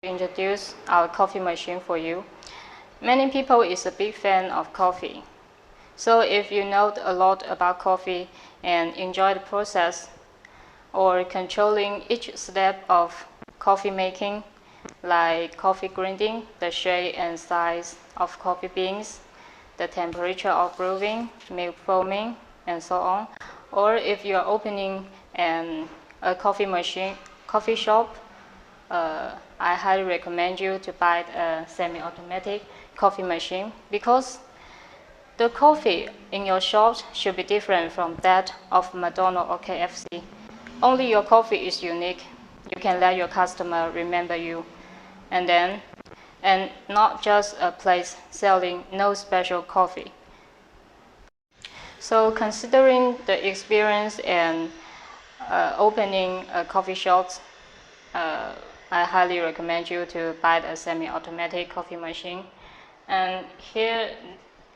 Introduce our coffee machine for you. Many people is a big fan of coffee. So if you know a lot about coffee and enjoy the process or controlling each step of coffee making, like coffee grinding, the shape and size of coffee beans, the temperature of brewing, milk foaming, and so on. Or if you are opening a coffee shop, I highly recommend you to buy a semi-automatic coffee machine because the coffee in your shop should be different from that of McDonald's or KFC. Only your coffee is unique. You can let your customer remember you. And not just a place selling no special coffee. So considering the experience and opening a coffee shop, I highly recommend you to buy a semi-automatic coffee machine. And here,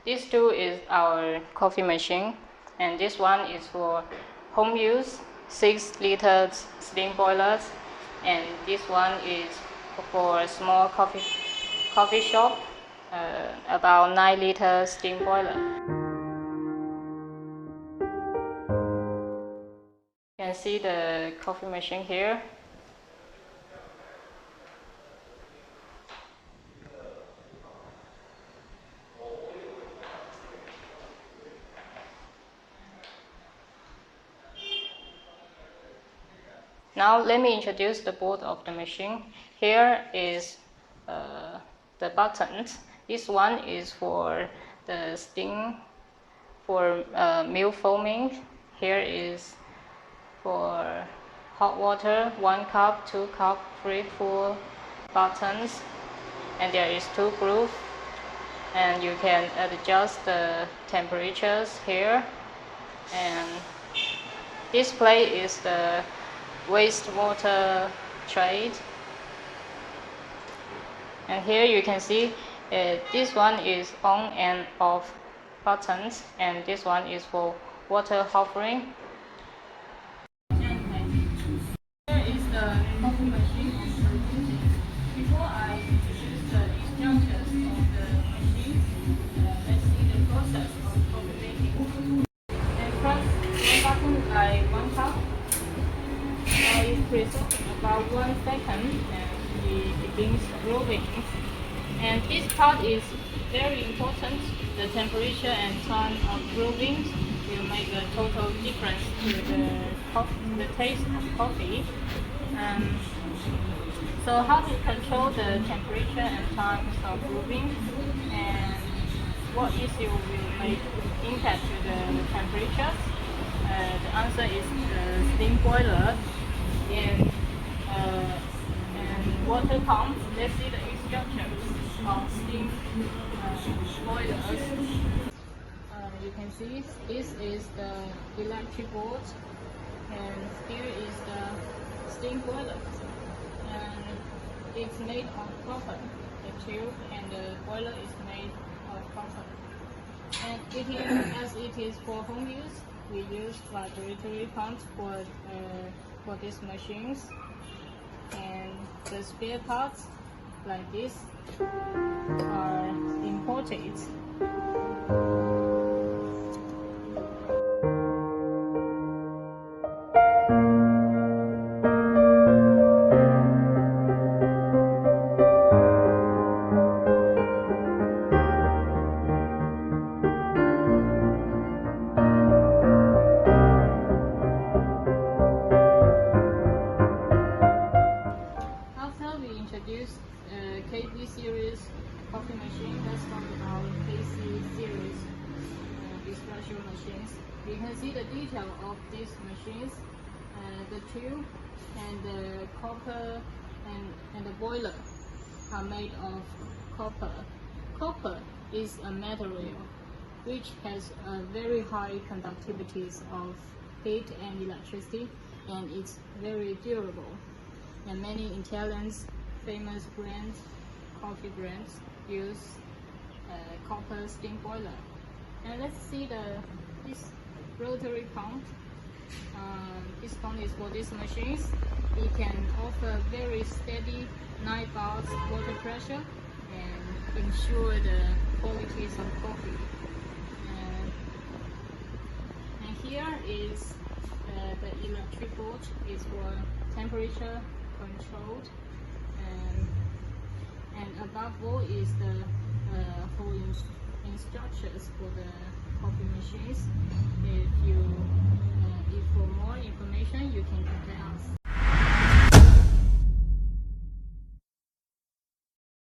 this two is our coffee machine, and this one is for home use, 6 liters steam boilers, and this one is for a small coffee shop, about 9 liter steam boiler. You can see the coffee machine here. Now let me introduce the board of the machine. Here is the buttons. This one is for the steam, for milk foaming. Here is for hot water, 1 cup, 2 cup, 3 full buttons. And there is 2 grooves. And you can adjust the temperatures here. And display is the wastewater tray. And here you can see this one is on and off buttons, and this one is for water hovering. Here is the coffee machine I'm using. Before I introduce the instructions of the machine, let's see the process of coffee making. And press the button like 1 cup. It press about 1 second and it begins brewing. And this part is very important. The temperature and time of brewing will make a total difference to the taste of coffee. So how to control the temperature and time of brewing, and what issue will make impact to the temperatures? The answer is the steam boiler and water pump. Let's see the instructions of steam boilers. You can see this is the electric board, and here is the steam boiler. And it's made of copper. The tube and the boiler is made of copper. And as it is for home use, we use vibratory pumps for these machines. And the spare parts like this are imported. Introduce KD series coffee machine. Let's talk about KC series espresso machines. You can see the detail of these machines. The tube and the copper and the boiler are made of copper. Copper is a material which has a very high conductivity of heat and electricity, and it's very durable. And many Italians famous brands, coffee brands, use copper steam boiler. And let's see this rotary pump. This pump is for these machines. It can offer very steady 9 bars water pressure and ensure the qualities of coffee. And here is the electric board is for temperature controlled, and above all is the whole instructions for the coffee machines. If you